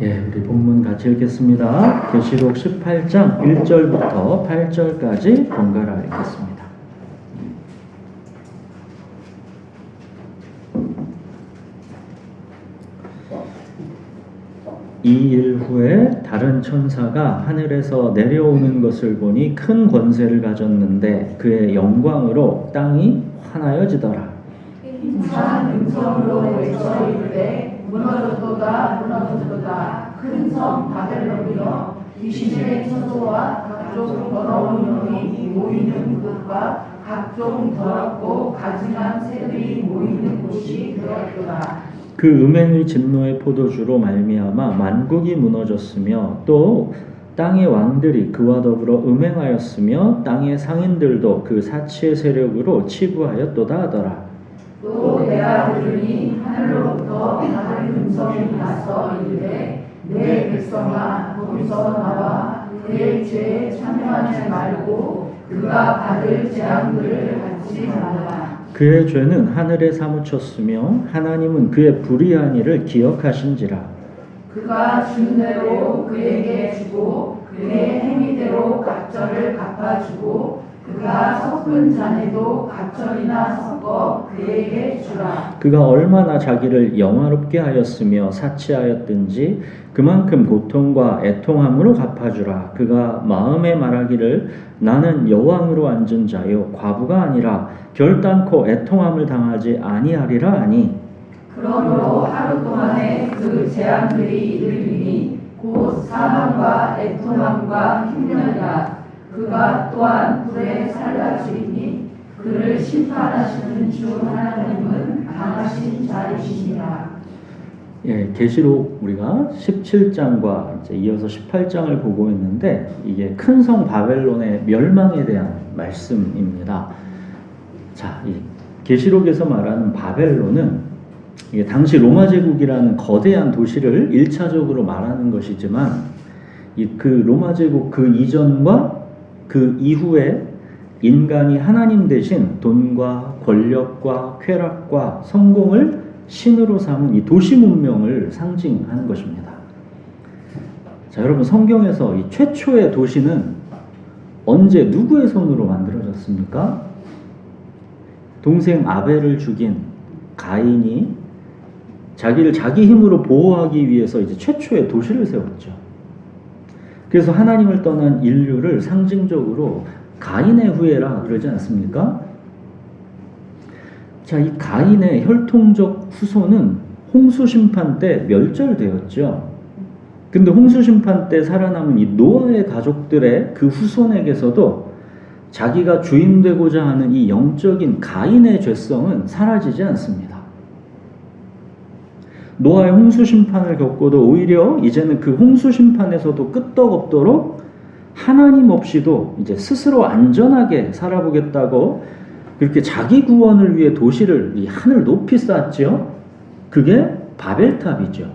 예, 우리 본문 같이 읽겠습니다. 계시록 18장 1절부터 8절까지 번갈아 읽겠습니다. 이 일 후에 다른 천사가 하늘에서 내려오는 것을 보니 큰 권세를 가졌는데 그의 영광으로 땅이 환하여지더라. 힘찬 음성으로 외쳐 이르되 무너졌도다 무너졌도다 큰 성 바벨론이여 귀신의 처소와 각종 더러운 영이 모이는 곳과 각종 더럽고 가증한 새들이 모이는 곳이 되었도다. 그 음행의 진노의 포도주로 말미암아 만국이 무너졌으며 또 땅의 왕들이 그와 더불어 음행하였으며 땅의 상인들도 그 사치의 세력으로 치부하였도다 하더라. 또 내가 들으니 하늘로부터 다른 음성이 나서 이르되 내 백성아 거기서 나와 그의 죄에 참여하지 말고 그가 받을 재앙들을 받지 말라. 그의 죄는 하늘에 사무쳤으며 하나님은 그의 불의한 일을 기억하신지라. 그가 준 대로 그에게 주고 그의 행위대로 갑절을 갚아주고 그가 섞은 잔에도 갑절이나 섞어 그에게 주라. 그가 얼마나 자기를 영화롭게 하였으며 사치하였든지 그만큼 고통과 애통함으로 갚아주라. 그가 마음에 말하기를 나는 여왕으로 앉은 자요 과부가 아니라 결단코 애통함을 당하지 아니하리라 하니. 그러므로 하루 동안에 그 재앙들이 이르리니 곧 사망과 애통함과 흉년이라. 그가 또한 불에 살라지리니 그를 심판하시는 주 하나님은 강하신 자이시니라. 예, 계시록 우리가 17장과 이제 이어서 18장을 보고 있는데 이게 큰 성 바벨론의 멸망에 대한 말씀입니다. 자, 이 계시록에서 말하는 바벨론은 이게 당시 로마 제국이라는 거대한 도시를 1차적으로 말하는 것이지만 그 로마 제국 그 이전과 그 이후에 인간이 하나님 대신 돈과 권력과 쾌락과 성공을 신으로 삼은 이 도시 문명을 상징하는 것입니다. 자, 여러분 성경에서 이 최초의 도시는 언제 누구의 손으로 만들어졌습니까? 동생 아벨을 죽인 가인이 자기를 자기 힘으로 보호하기 위해서 이제 최초의 도시를 세웠죠. 그래서 하나님을 떠난 인류를 상징적으로 가인의 후예라 그러지 않습니까? 자, 이 가인의 혈통적 후손은 홍수심판 때 멸절되었죠. 근데 홍수심판 때 살아남은 이 노아의 가족들의 그 후손에게서도 자기가 주인되고자 하는 이 영적인 가인의 죄성은 사라지지 않습니다. 노아의 홍수심판을 겪고도 오히려 이제는 그 홍수심판에서도 끄떡없도록 하나님 없이도 이제 스스로 안전하게 살아보겠다고 그렇게 자기 구원을 위해 도시를 이 하늘 높이 쌓았죠. 그게 바벨탑이죠.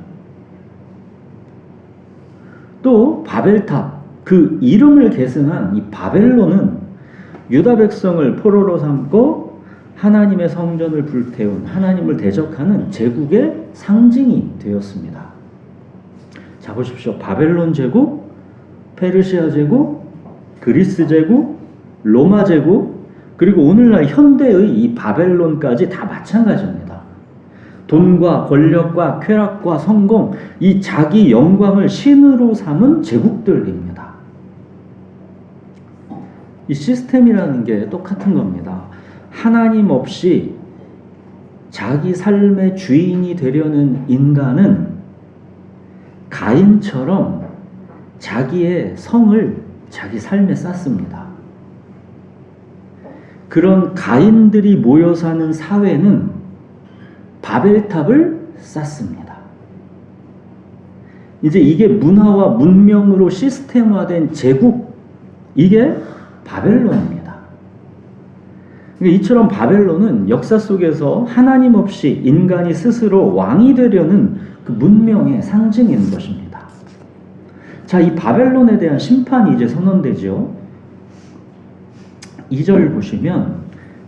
또 바벨탑, 그 이름을 계승한 이 바벨론은 유다 백성을 포로로 삼고 하나님의 성전을 불태운 하나님을 대적하는 제국의 상징이 되었습니다. 자, 보십시오. 바벨론 제국, 페르시아 제국, 그리스 제국, 로마 제국, 그리고 오늘날 현대의 이 바벨론까지 다 마찬가지입니다. 돈과 권력과 쾌락과 성공, 이 자기 영광을 신으로 삼은 제국들입니다. 이 시스템이라는 게 똑같은 겁니다. 하나님 없이 자기 삶의 주인이 되려는 인간은 가인처럼 자기의 성을 자기 삶에 쌓습니다. 그런 가인들이 모여 사는 사회는 바벨탑을 쌓습니다. 이제 이게 문화와 문명으로 시스템화된 제국, 이게 바벨론입니다. 이처럼 바벨론은 역사 속에서 하나님 없이 인간이 스스로 왕이 되려는 그 문명의 상징인 것입니다. 자, 이 바벨론에 대한 심판이 이제 선언되죠. 2절 보시면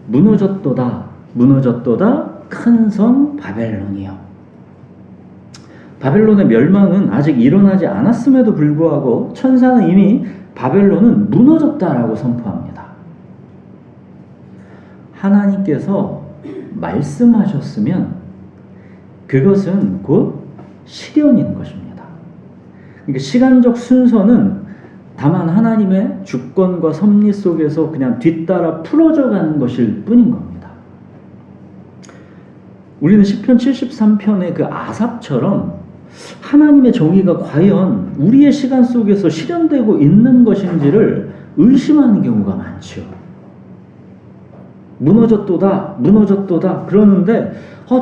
무너졌도다 무너졌도다 큰 성 바벨론이요. 바벨론의 멸망은 아직 일어나지 않았음에도 불구하고 천사는 이미 바벨론은 무너졌다라고 선포합니다. 하나님께서 말씀하셨으면 그것은 곧 실현인 것입니다. 그러니까 시간적 순서는 다만 하나님의 주권과 섭리 속에서 그냥 뒤따라 풀어져 가는 것일 뿐인 겁니다. 우리는 시편 73편의 그 아삽처럼 하나님의 정의가 과연 우리의 시간 속에서 실현되고 있는 것인지를 의심하는 경우가 많죠. 무너졌도다, 무너졌도다 그러는데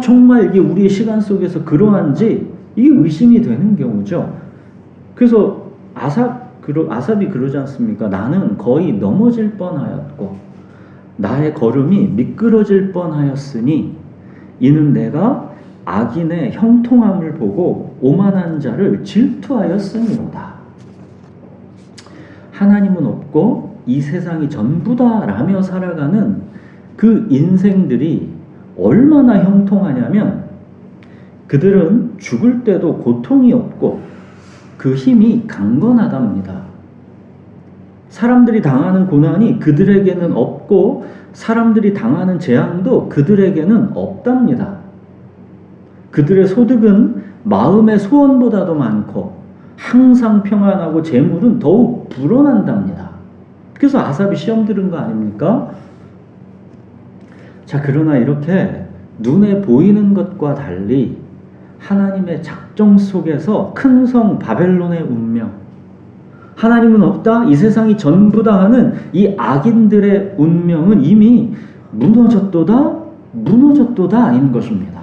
정말 이게 우리의 시간 속에서 그러한지 이게 의심이 되는 경우죠. 그래서 아삽이 그러지 않습니까? 나는 거의 넘어질 뻔하였고 나의 걸음이 미끄러질 뻔하였으니 이는 내가 악인의 형통함을 보고 오만한 자를 질투하였으니로다. 하나님은 없고 이 세상이 전부다 라며 살아가는 그 인생들이 얼마나 형통하냐면 그들은 죽을 때도 고통이 없고 그 힘이 강건하답니다. 사람들이 당하는 고난이 그들에게는 없고 사람들이 당하는 재앙도 그들에게는 없답니다. 그들의 소득은 마음의 소원보다도 많고 항상 평안하고 재물은 더욱 불어난답니다. 그래서 아삽이 시험 들은 거 아닙니까? 자, 그러나 이렇게 눈에 보이는 것과 달리 하나님의 작정 속에서 큰 성 바벨론의 운명, 하나님은 없다, 이 세상이 전부다 하는 이 악인들의 운명은 이미 무너졌도다, 무너졌도다인 것입니다.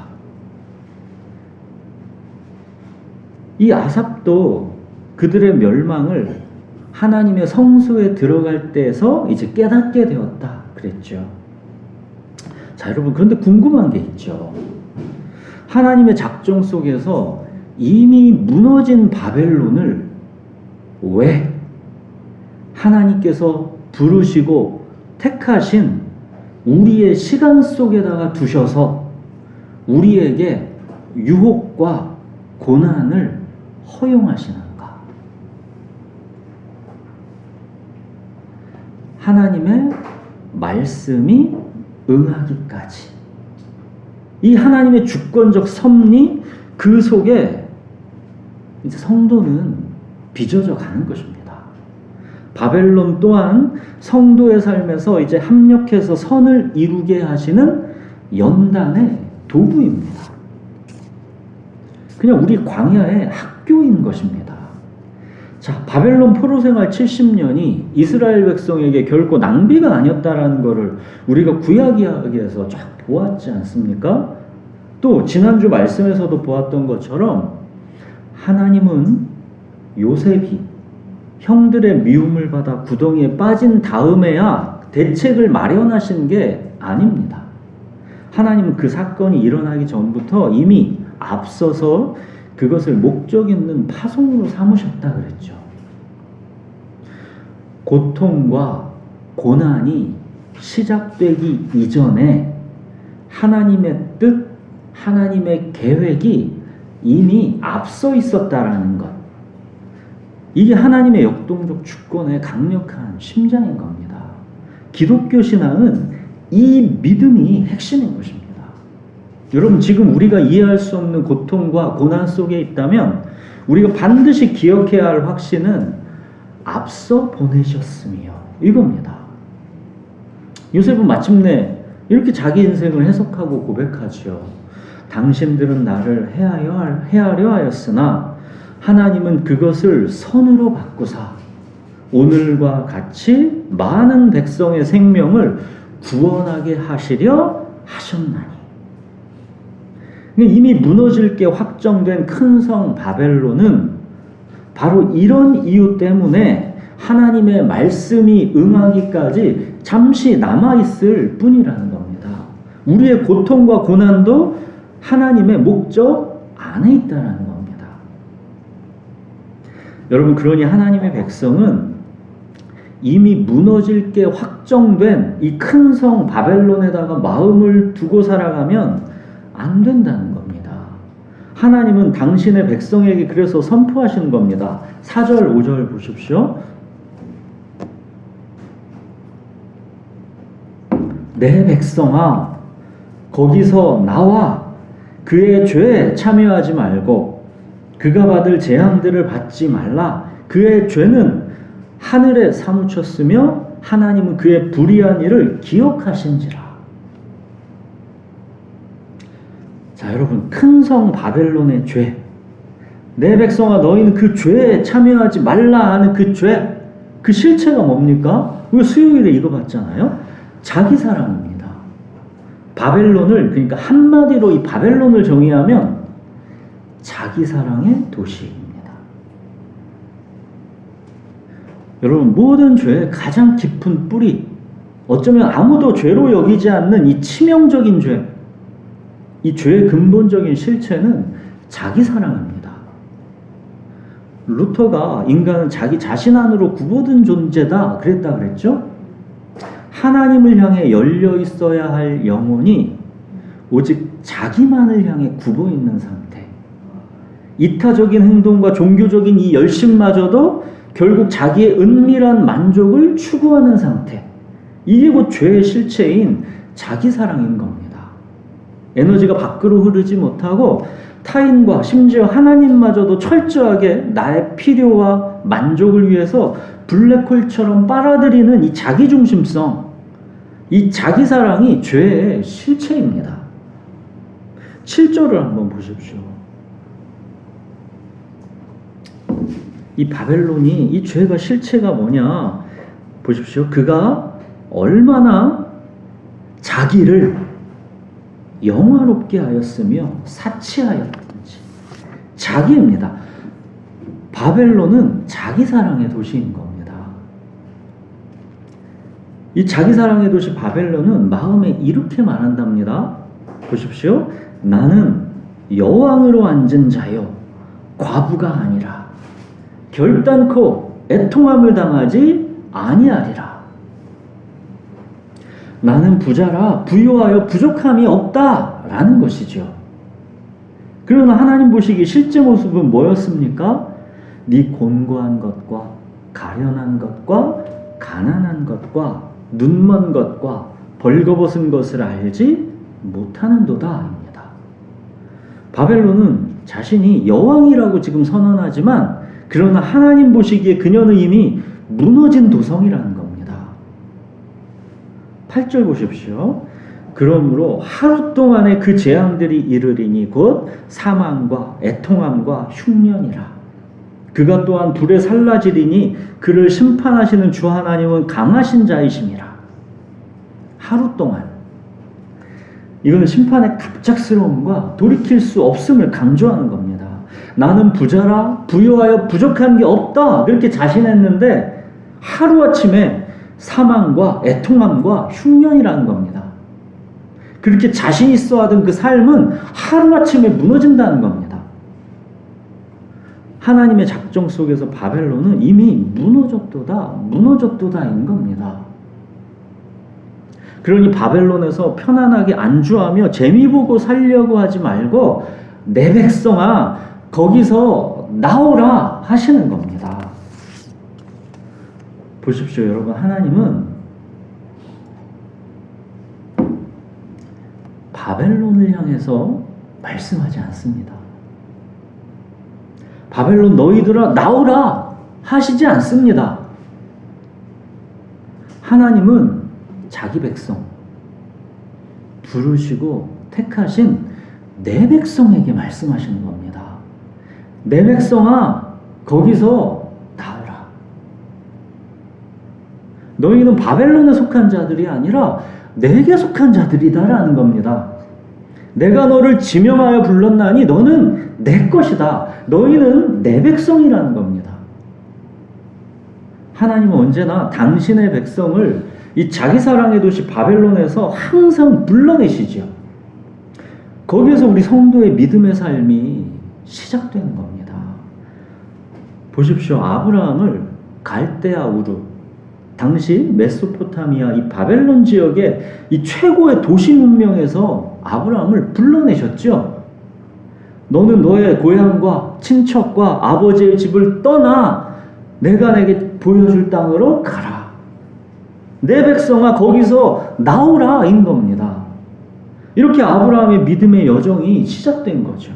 이 아삽도 그들의 멸망을 하나님의 성소에 들어갈 때에서 이제 깨닫게 되었다 그랬죠. 자, 여러분, 그런데 궁금한 게 있죠. 하나님의 작정 속에서 이미 무너진 바벨론을 왜 하나님께서 부르시고 택하신 우리의 시간 속에다가 두셔서 우리에게 유혹과 고난을 허용하시는가? 하나님의 말씀이 응하기까지 이 하나님의 주권적 섭리 그 속에 이제 성도는 빚어져 가는 것입니다. 바벨론 또한 성도의 삶에서 이제 합력해서 선을 이루게 하시는 연단의 도구입니다. 그냥 우리 광야의 학교인 것입니다. 자, 바벨론 포로 생활 70년이 이스라엘 백성에게 결코 낭비가 아니었다라는 것을 우리가 구약 이야기에서 쫙 보았지 않습니까? 또 지난주 말씀에서도 보았던 것처럼 하나님은 요셉이 형들의 미움을 받아 구덩이에 빠진 다음에야 대책을 마련하신 게 아닙니다. 하나님은 그 사건이 일어나기 전부터 이미 앞서서 그것을 목적 있는 파송으로 삼으셨다 그랬죠. 고통과 고난이 시작되기 이전에 하나님의 뜻, 하나님의 계획이 이미 앞서 있었다라는 것. 이게 하나님의 역동적 주권의 강력한 심장인 겁니다. 기독교 신앙은 이 믿음이 핵심인 것입니다. 여러분, 지금 우리가 이해할 수 없는 고통과 고난 속에 있다면 우리가 반드시 기억해야 할 확신은 앞서 보내셨으며 이겁니다. 요셉은 마침내 이렇게 자기 인생을 해석하고 고백하죠. 당신들은 나를 해하려 하였으나 하나님은 그것을 선으로 바꾸사 오늘과 같이 많은 백성의 생명을 구원하게 하시려 하셨나니. 이미 무너질 게 확정된 큰 성 바벨론은 바로 이런 이유 때문에 하나님의 말씀이 응하기까지 잠시 남아있을 뿐이라는 겁니다. 우리의 고통과 고난도 하나님의 목적 안에 있다는 겁니다. 여러분, 그러니 하나님의 백성은 이미 무너질 게 확정된 이 큰 성 바벨론에다가 마음을 두고 살아가면 안 된다는 겁니다. 하나님은 당신의 백성에게 그래서 선포하시는 겁니다. 4절, 5절 보십시오. 내 백성아, 거기서 나와 그의 죄에 참여하지 말고 그가 받을 재앙들을 받지 말라. 그의 죄는 하늘에 사무쳤으며 하나님은 그의 불의한 일을 기억하신지라. 자, 여러분, 큰 성 바벨론의 죄, 내 백성아 너희는 그 죄에 참여하지 말라 하는 그 죄, 그 실체가 뭡니까? 우리 수요일에 읽어봤잖아요. 자기 사랑입니다. 바벨론을, 그러니까 한마디로 이 바벨론을 정의하면 자기 사랑의 도시입니다. 여러분, 모든 죄의 가장 깊은 뿌리, 어쩌면 아무도 죄로 여기지 않는 이 치명적인 죄, 이 죄의 근본적인 실체는 자기 사랑입니다. 루터가 인간은 자기 자신 안으로 굽어든 존재다 그랬다 그랬죠? 하나님을 향해 열려 있어야 할 영혼이 오직 자기만을 향해 굽어 있는 상태. 이타적인 행동과 종교적인 이 열심마저도 결국 자기의 은밀한 만족을 추구하는 상태. 이게 곧 죄의 실체인 자기 사랑인 겁니다. 에너지가 밖으로 흐르지 못하고 타인과 심지어 하나님마저도 철저하게 나의 필요와 만족을 위해서 블랙홀처럼 빨아들이는 이 자기중심성, 이 자기사랑이 죄의 실체입니다. 7절을 한번 보십시오. 이 바벨론이, 이 죄가 실체가 뭐냐 보십시오. 그가 얼마나 자기를 영화롭게 하였으며 사치하였든지. 자기입니다. 바벨론은 자기사랑의 도시인 겁니다. 이 자기사랑의 도시 바벨론은 마음에 이렇게 말한답니다. 보십시오. 나는 여왕으로 앉은 자요 과부가 아니라 결단코 애통함을 당하지 아니하리라. 나는 부자라 부유하여 부족함이 없다라는 것이죠. 그러나 하나님 보시기에 실제 모습은 뭐였습니까? 네 곤고한 것과 가련한 것과 가난한 것과 눈먼 것과 벌거벗은 것을 알지 못하는도다입니다. 바벨론은 자신이 여왕이라고 지금 선언하지만 그러나 하나님 보시기에 그녀는 이미 무너진 도성이라는 겁니다. 8절 보십시오. 그러므로 하루 동안에 그 재앙들이 이르리니 곧 사망과 애통함과 흉년이라. 그가 또한 불에 살라지리니 그를 심판하시는 주 하나님은 강하신 자이심이라. 하루 동안. 이거는 심판의 갑작스러움과 돌이킬 수 없음을 강조하는 겁니다. 나는 부자라 부유하여 부족한 게 없다 그렇게 자신했는데 하루아침에 사망과 애통함과 흉년이라는 겁니다. 그렇게 자신 있어 하던 그 삶은 하루아침에 무너진다는 겁니다. 하나님의 작정 속에서 바벨론은 이미 무너졌도다인 겁니다. 그러니 바벨론에서 편안하게 안주하며 재미보고 살려고 하지 말고 내 백성아 거기서 나오라 하시는 겁니다. 보십시오, 여러분. 하나님은 바벨론을 향해서 말씀하지 않습니다. 바벨론 너희들아 나오라 하시지 않습니다. 하나님은 자기 백성 부르시고 택하신 내 백성에게 말씀하시는 겁니다. 내 백성아 거기서 너희는 바벨론에 속한 자들이 아니라 내게 속한 자들이다라는 겁니다. 내가 너를 지명하여 불렀나니 너는 내 것이다. 너희는 내 백성이라는 겁니다. 하나님은 언제나 당신의 백성을 이 자기 사랑의 도시 바벨론에서 항상 불러내시죠. 거기에서 우리 성도의 믿음의 삶이 시작되는 겁니다. 보십시오. 아브라함을 갈대아 우르, 당시 메소포타미아 이 바벨론 지역의 이 최고의 도시 문명에서 아브라함을 불러내셨죠. 너는 너의 고향과 친척과 아버지의 집을 떠나 내가 내게 보여줄 땅으로 가라. 내 백성아 거기서 나오라 인 겁니다. 이렇게 아브라함의 믿음의 여정이 시작된 거죠.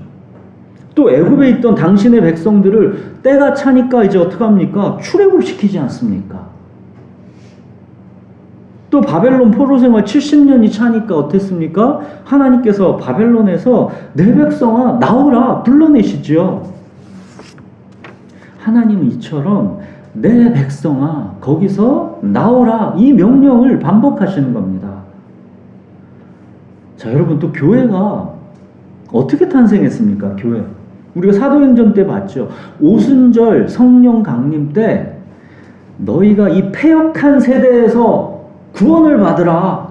또 애굽에 있던 당신의 백성들을 때가 차니까 이제 어떡합니까? 출애굽시키지 않습니까? 또 바벨론 포로 생활 70년이 차니까 어땠습니까? 하나님께서 바벨론에서 내 백성아 나오라 불러내시죠. 하나님은 이처럼 내 백성아 거기서 나오라 이 명령을 반복하시는 겁니다. 자, 여러분 또 교회가 어떻게 탄생했습니까? 교회. 우리가 사도행전 때 봤죠. 오순절 성령 강림 때 너희가 이 패역한 세대에서 구원을 받으라.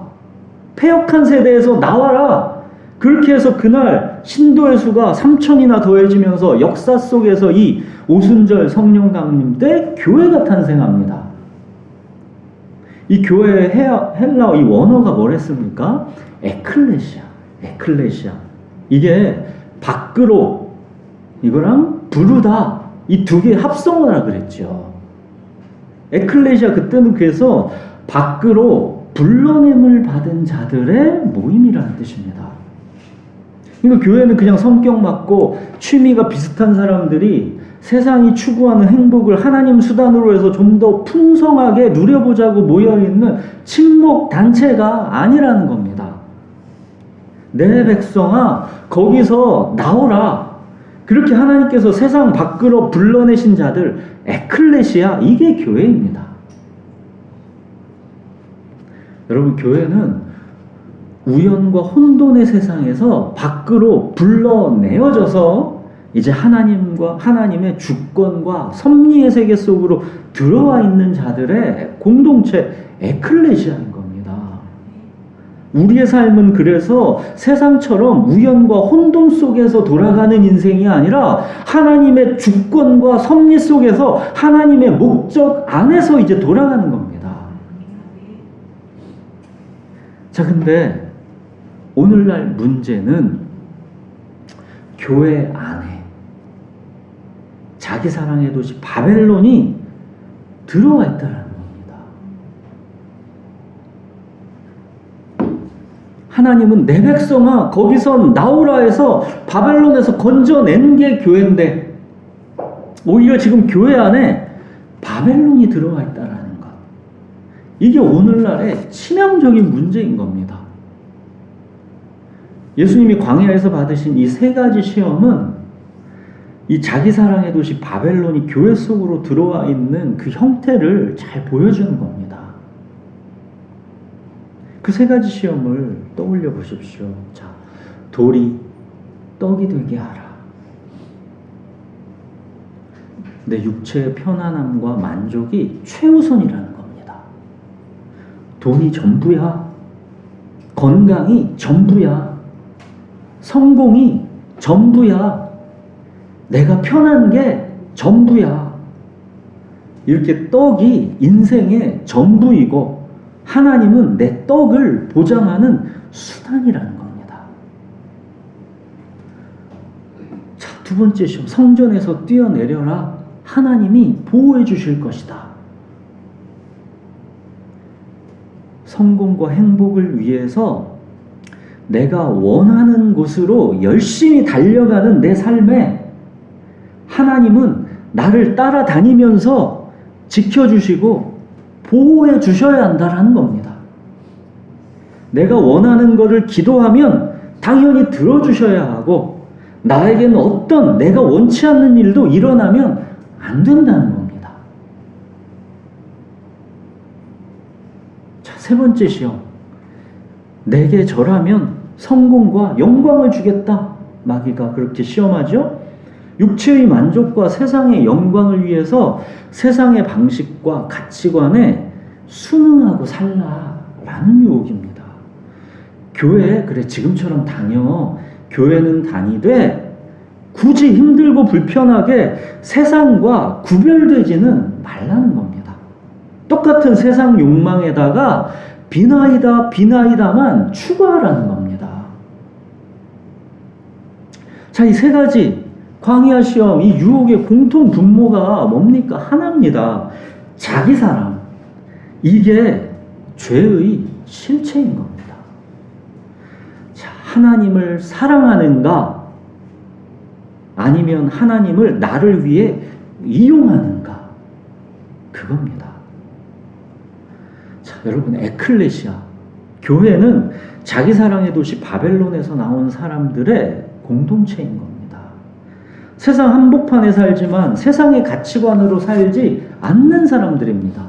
패역한 세대에서 나와라. 그렇게 해서 그날 신도의 수가 3,000이나 더해지면서 역사 속에서 이 오순절 성령 강림 때 교회가 탄생합니다. 이 교회의 헬라어 이 원어가 뭐랬습니까? 에클레시아. 에클레시아. 이게 밖으로 이거랑 부르다 이 두 개 합성어라 그랬죠. 에클레시아 그때는 그래서 밖으로 불러냄을 받은 자들의 모임이라는 뜻입니다. 그러니까 교회는 그냥 성격 맞고 취미가 비슷한 사람들이 세상이 추구하는 행복을 하나님 수단으로 해서 좀 더 풍성하게 누려보자고 모여있는 친목 단체가 아니라는 겁니다. 내 백성아 거기서 나오라. 그렇게 하나님께서 세상 밖으로 불러내신 자들 에클레시아 이게 교회입니다. 여러분 교회는 우연과 혼돈의 세상에서 밖으로 불러내어져서 이제 하나님과 하나님의 주권과 섭리의 세계 속으로 들어와 있는 자들의 공동체 에클레시아인 겁니다. 우리의 삶은 그래서 세상처럼 우연과 혼돈 속에서 돌아가는 인생이 아니라 하나님의 주권과 섭리 속에서 하나님의 목적 안에서 이제 돌아가는 겁니다. 자, 근데 오늘날 문제는 교회 안에 자기 사랑의 도시 바벨론이 들어와 있다는 겁니다. 하나님은 내 백성아 거기서 나오라 해서 바벨론에서 건져낸 게 교회인데 오히려 지금 교회 안에 바벨론이 들어와 있다는 것. 이게 오늘날의 치명적인 문제인 겁니다. 예수님이 광야에서 받으신 이 세 가지 시험은 이 자기 사랑의 도시 바벨론이 교회 속으로 들어와 있는 그 형태를 잘 보여주는 겁니다. 그 세 가지 시험을 떠올려 보십시오. 자, 돌이 떡이 되게 하라. 내 육체의 편안함과 만족이 최우선이라는 겁니다. 돈이 전부야. 건강이 전부야. 성공이 전부야. 내가 편한 게 전부야. 이렇게 떡이 인생의 전부이고 하나님은 내 떡을 보장하는 수단이라는 겁니다. 자, 두 번째 시험. 성전에서 뛰어내려라. 하나님이 보호해 주실 것이다. 성공과 행복을 위해서 내가 원하는 곳으로 열심히 달려가는 내 삶에 하나님은 나를 따라다니면서 지켜주시고 보호해 주셔야 한다는 겁니다. 내가 원하는 것을 기도하면 당연히 들어주셔야 하고 나에게는 어떤 내가 원치 않는 일도 일어나면 안 된다는 겁니다. 자, 세 번째 시험. 내게 절하면 성공과 영광을 주겠다. 마귀가 그렇게 시험하죠. 육체의 만족과 세상의 영광을 위해서 세상의 방식과 가치관에 순응하고 살라라는 유혹입니다. 교회 그래 지금처럼 다녀. 교회는 다니되 굳이 힘들고 불편하게 세상과 구별되지는 말라는 겁니다. 똑같은 세상 욕망에다가 비나이다만 추가하라는 겁니다. 자, 이 세 가지 광야 시험, 이 유혹의 공통 분모가 뭡니까? 하나입니다. 자기 사랑. 이게 죄의 실체인 겁니다. 자, 하나님을 사랑하는가? 아니면 하나님을 나를 위해 이용하는가? 그겁니다. 자, 여러분, 에클레시아, 교회는 자기 사랑의 도시 바벨론에서 나온 사람들의 공동체인 겁니다. 세상 한복판에 살지만 세상의 가치관으로 살지 않는 사람들입니다.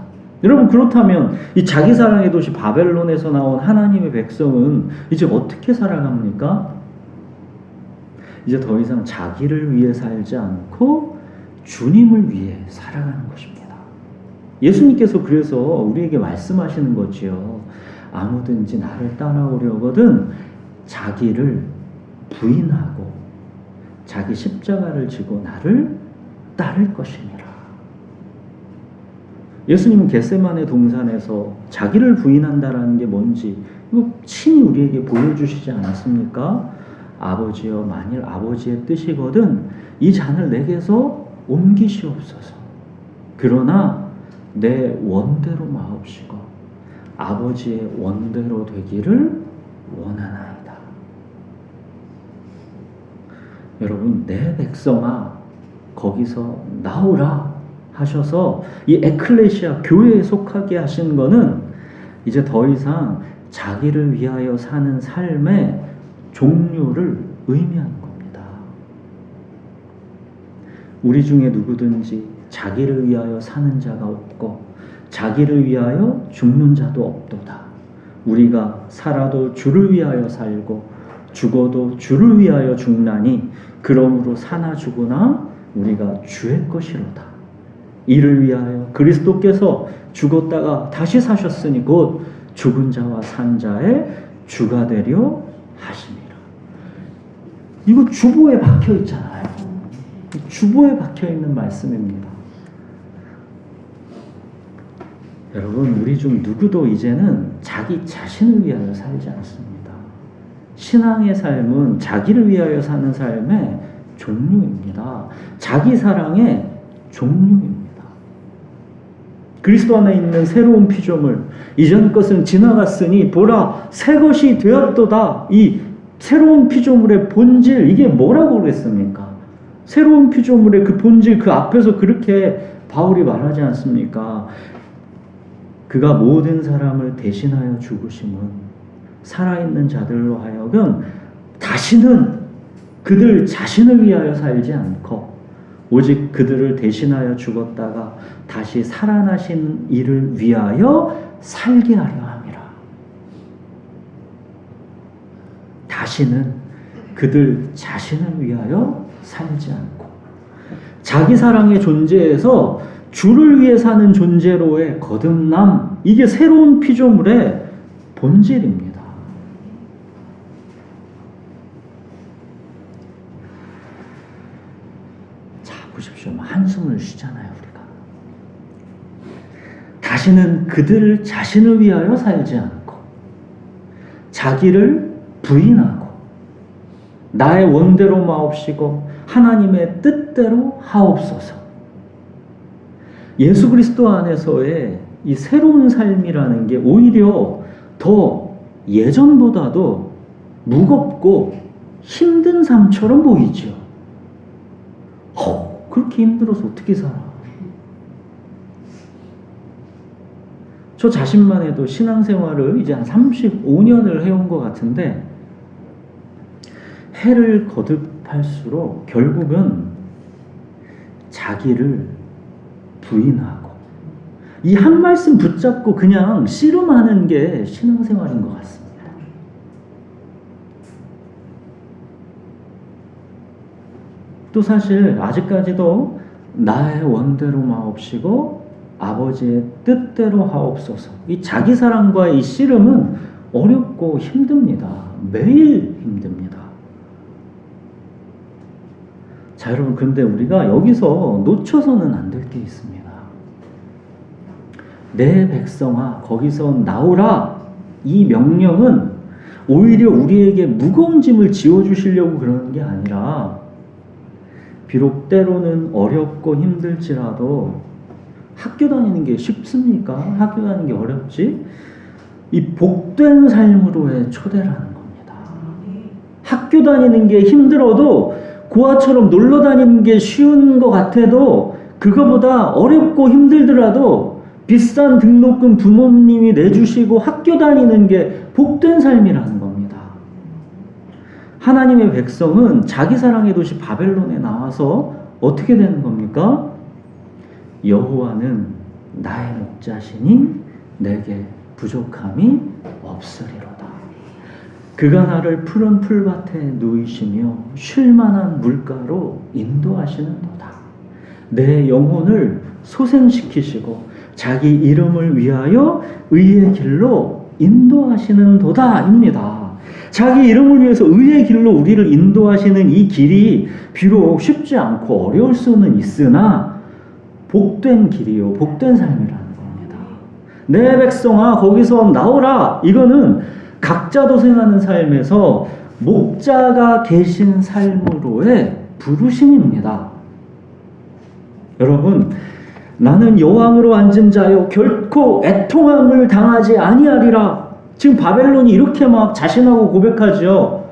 여러분, 그렇다면 이 자기 사랑의 도시 바벨론에서 나온 하나님의 백성은 이제 어떻게 살아갑니까? 이제 더 이상 자기를 위해 살지 않고 주님을 위해 살아가는 것입니다. 예수님께서 그래서 우리에게 말씀하시는 거지요. 아무든지 나를 따라오려거든 자기를 부인하고 자기 십자가를 지고 나를 따를 것이니라. 예수님은 겟세마네 동산에서 자기를 부인한다라는 게 뭔지 이거 친히 우리에게 보여주시지 않았습니까? 아버지여, 만일 아버지의 뜻이거든 이 잔을 내게서 옮기시옵소서. 그러나 내 원대로 마옵시고 아버지의 원대로 되기를 원하나이다. 여러분, 내 백성아 거기서 나오라 하셔서 이 에클레시아 교회에 속하게 하신 거는 이제 더 이상 자기를 위하여 사는 삶의 종류를 의미하는 겁니다. 우리 중에 누구든지 자기를 위하여 사는 자가 없고 자기를 위하여 죽는 자도 없도다. 우리가 살아도 주를 위하여 살고 죽어도 주를 위하여 죽나니 그러므로 사나 죽으나 우리가 주의 것이로다. 이를 위하여 그리스도께서 죽었다가 다시 사셨으니 곧 죽은 자와 산 자의 주가 되려 하심이라. 이거 주보에 박혀 있잖아요. 주보에 박혀 있는 말씀입니다. 여러분, 우리 중 누구도 이제는 자기 자신을 위하여 살지 않습니다. 신앙의 삶은 자기를 위하여 사는 삶의 종류입니다. 자기 사랑의 종류입니다. 그리스도 안에 있는 새로운 피조물, 이전 것은 지나갔으니 보라 새 것이 되었도다. 이 새로운 피조물의 본질, 이게 뭐라고 그랬습니까? 새로운 피조물의 그 본질, 그 앞에서 그렇게 바울이 말하지 않습니까? 그가 모든 사람을 대신하여 죽으심은 살아있는 자들로 하여금 다시는 그들 자신을 위하여 살지 않고 오직 그들을 대신하여 죽었다가 다시 살아나신 이를 위하여 살게 하려 함이라. 다시는 그들 자신을 위하여 살지 않고 자기 사랑의 존재에서 주를 위해 사는 존재로의 거듭남, 이게 새로운 피조물의 본질입니다. 자, 보십시오. 한숨을 쉬잖아요, 우리가. 다시는 그들 자신을 위하여 살지 않고 자기를 부인하고 나의 원대로 마옵시고 하나님의 뜻대로 하옵소서. 예수 그리스도 안에서의 이 새로운 삶이라는 게 오히려 더 예전보다도 무겁고 힘든 삶처럼 보이죠. 그렇게 힘들어서 어떻게 살아? 저 자신만 해도 신앙생활을 이제 한 35년을 해온 것 같은데 해를 거듭할수록 결국은 자기를 부인하고 이 한 말씀 붙잡고 그냥 씨름하는 게 신앙생활인 것 같습니다. 또 사실 아직까지도 나의 원대로 마옵시고 아버지의 뜻대로 하옵소서. 이 자기 사랑과의 이 씨름은 어렵고 힘듭니다. 매일 힘듭니다. 자, 여러분, 근데 우리가 여기서 놓쳐서는 안 될 게 있습니다. 내 백성아 거기서 나오라, 이 명령은 오히려 우리에게 무거운 짐을 지워주시려고 그러는 게 아니라 비록 때로는 어렵고 힘들지라도 학교 다니는 게 쉽습니까? 학교 다니는 게 어렵지? 이 복된 삶으로의 초대라는 겁니다. 학교 다니는 게 힘들어도 고아처럼 놀러 다니는 게 쉬운 것 같아도 그거보다 어렵고 힘들더라도 비싼 등록금 부모님이 내주시고 학교 다니는 게 복된 삶이라는 겁니다. 하나님의 백성은 자기 사랑의 도시 바벨론에 나와서 어떻게 되는 겁니까? 여호와는 나의 목자시니 내게 부족함이 없으리로다. 그가 나를 푸른 풀밭에 누이시며 쉴만한 물가로 인도하시는도다. 내 영혼을 소생시키시고 자기 이름을 위하여 의의 길로 인도하시는도다 입니다. 자기 이름을 위해서 의의 길로 우리를 인도하시는 이 길이 비록 쉽지 않고 어려울 수는 있으나 복된 길이요 복된 삶이라는 겁니다. 내 백성아 거기서 나오라. 이거는 각자 도생하는 삶에서 목자가 계신 삶으로의 부르심입니다. 여러분, 나는 여왕으로 앉은 자요 결코 애통함을 당하지 아니하리라. 지금 바벨론이 이렇게 막 자신하고 고백하죠.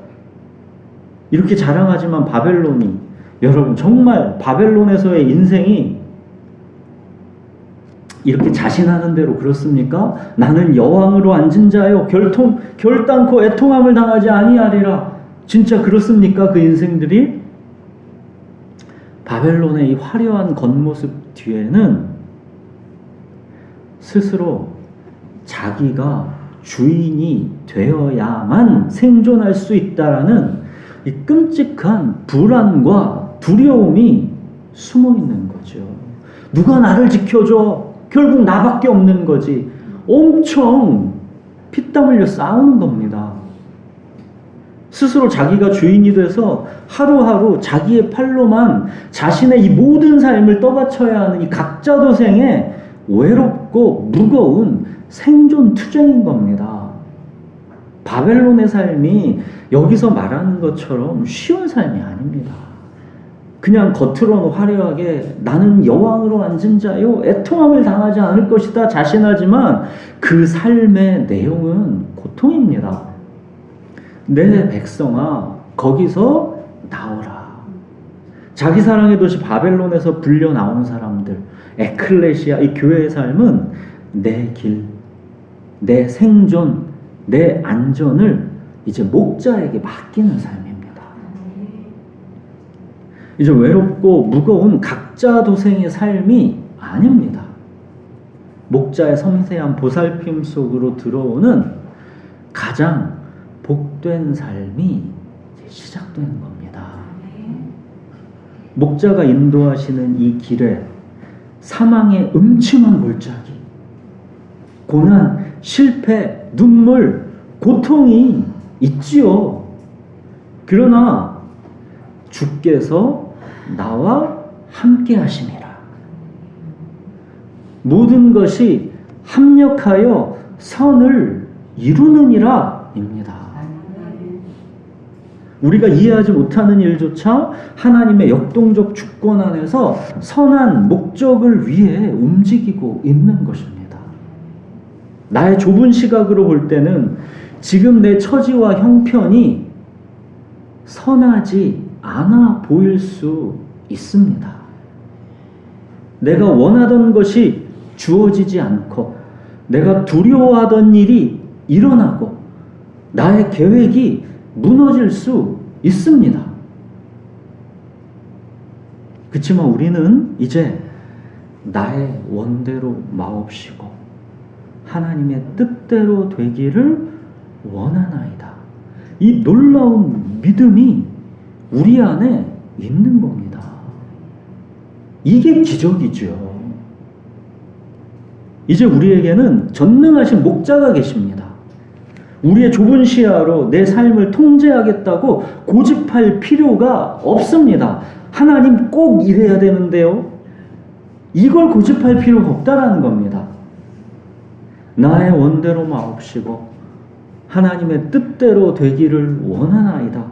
이렇게 자랑하지만 바벨론이, 여러분 정말 바벨론에서의 인생이 이렇게 자신하는 대로 그렇습니까? 나는 여왕으로 앉은 자요 결단코 애통함을 당하지 아니하리라. 진짜 그렇습니까? 그 인생들이? 바벨론의 이 화려한 겉모습 뒤에는 스스로 자기가 주인이 되어야만 생존할 수 있다라는 이 끔찍한 불안과 두려움이 숨어 있는 거죠. 누가 나를 지켜줘? 결국 나밖에 없는 거지. 엄청 피땀 흘려 싸우는 겁니다. 스스로 자기가 주인이 돼서 하루하루 자기의 팔로만 자신의 이 모든 삶을 떠받쳐야 하는 이 각자 도생의 외롭고 무거운 생존 투쟁인 겁니다. 바벨론의 삶이 여기서 말하는 것처럼 쉬운 삶이 아닙니다. 그냥 겉으로는 화려하게 나는 여왕으로 앉은 자요 애통함을 당하지 않을 것이다 자신하지만 그 삶의 내용은 고통입니다. 내 백성아 거기서 나오라. 자기 사랑의 도시 바벨론에서 불려 나온 사람들, 에클레시아, 이 교회의 삶은 내 길, 내 생존, 내 안전을 이제 목자에게 맡기는 삶입니다. 이제 외롭고 무거운 각자 도생의 삶이 아닙니다. 목자의 섬세한 보살핌 속으로 들어오는 가장 복된 삶이 시작되는 겁니다. 목자가 인도하시는 이 길에 사망의 음침한 골짜기, 고난, 실패, 눈물, 고통이 있지요. 그러나 주께서 나와 함께 하심이라. 모든 것이 합력하여 선을 이루느니라 입니다. 우리가 이해하지 못하는 일조차 하나님의 역동적 주권 안에서 선한 목적을 위해 움직이고 있는 것입니다. 나의 좁은 시각으로 볼 때는 지금 내 처지와 형편이 선하지 않아 보일 수 있습니다. 내가 원하던 것이 주어지지 않고 내가 두려워하던 일이 일어나고 나의 계획이 무너질 수 있습니다. 그렇지만 우리는 이제 나의 원대로 마옵시고 하나님의 뜻대로 되기를 원하나이다. 이 놀라운 믿음이 우리 안에 있는 겁니다. 이게 기적이죠. 이제 우리에게는 전능하신 목자가 계십니다. 우리의 좁은 시야로 내 삶을 통제하겠다고 고집할 필요가 없습니다. 하나님 꼭 이래야 되는데요. 이걸 고집할 필요가 없다라는 겁니다. 나의 원대로 마옵시고 하나님의 뜻대로 되기를 원하나이다.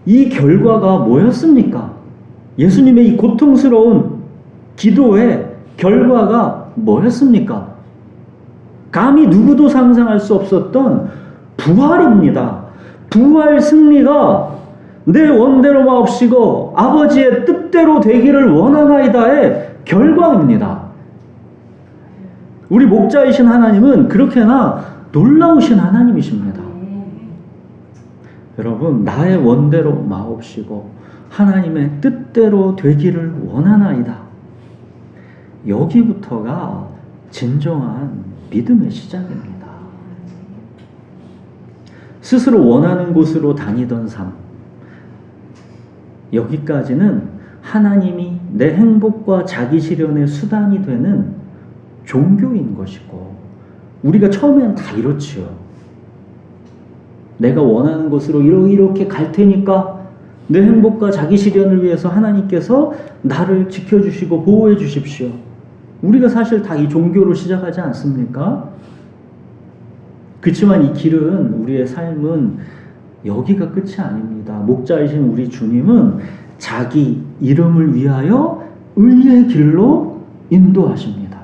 이 결과가 뭐였습니까? 예수님의 이 고통스러운 기도의 결과가 뭐였습니까? 감히 누구도 상상할 수 없었던 부활입니다. 부활 승리가 내 원대로 마옵시고 아버지의 뜻대로 되기를 원하나이다의 결과입니다. 우리 목자이신 하나님은 그렇게나 놀라우신 하나님이십니다. 여러분, 나의 원대로 마옵시고 하나님의 뜻대로 되기를 원하나이다. 여기부터가 진정한 믿음의 시작입니다. 스스로 원하는 곳으로 다니던 삶, 여기까지는 하나님이 내 행복과 자기 실현의 수단이 되는 종교인 것이고, 우리가 처음에는 다 이렇지요. 내가 원하는 곳으로 이렇게 갈 테니까 내 행복과 자기 실현을 위해서 하나님께서 나를 지켜주시고 보호해 주십시오. 우리가 사실 다 이 종교로 시작하지 않습니까? 그렇지만 이 길은, 우리의 삶은 여기가 끝이 아닙니다. 목자이신 우리 주님은 자기 이름을 위하여 의의 길로 인도하십니다.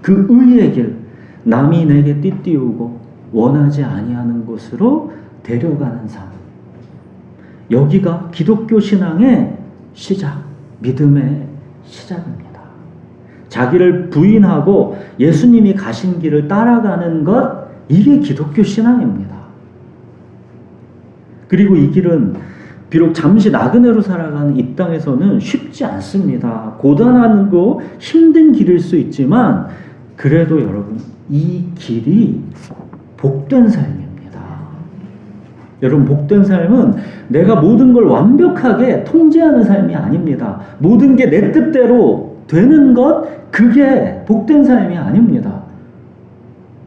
그 의의 길, 남이 내게 띠띠우고 원하지 아니하는 곳으로 데려가는 삶. 여기가 기독교 신앙의 시작, 믿음의 시작입니다. 자기를 부인하고 예수님이 가신 길을 따라가는 것, 이게 기독교 신앙입니다. 그리고 이 길은 비록 잠시 나그네로 살아가는 이 땅에서는 쉽지 않습니다. 고단하고 힘든 길일 수 있지만, 그래도 여러분, 이 길이 복된 삶입니다. 여러분, 복된 삶은 내가 모든 걸 완벽하게 통제하는 삶이 아닙니다. 모든 게 내 뜻대로 되는 것, 그게 복된 삶이 아닙니다.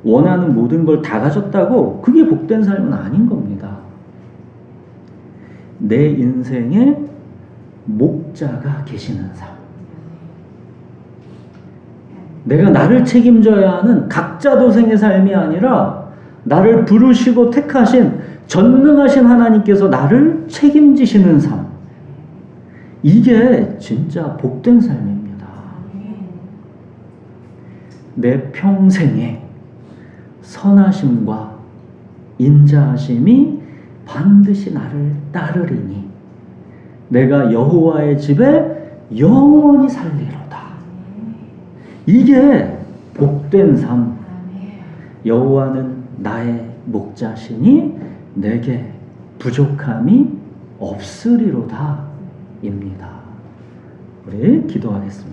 원하는 모든 걸 다 가졌다고 그게 복된 삶은 아닌 겁니다. 내 인생에 목자가 계시는 삶. 내가 나를 책임져야 하는 각자도생의 삶이 아니라 나를 부르시고 택하신 전능하신 하나님께서 나를 책임지시는 삶. 이게 진짜 복된 삶입니다. 내 평생에 선하심과 인자하심이 반드시 나를 따르리니 내가 여호와의 집에 영원히 살리로다. 이게 복된 삶. 여호와는 나의 목자시니 내게 부족함이 없으리로다 입니다. 우리 기도하겠습니다.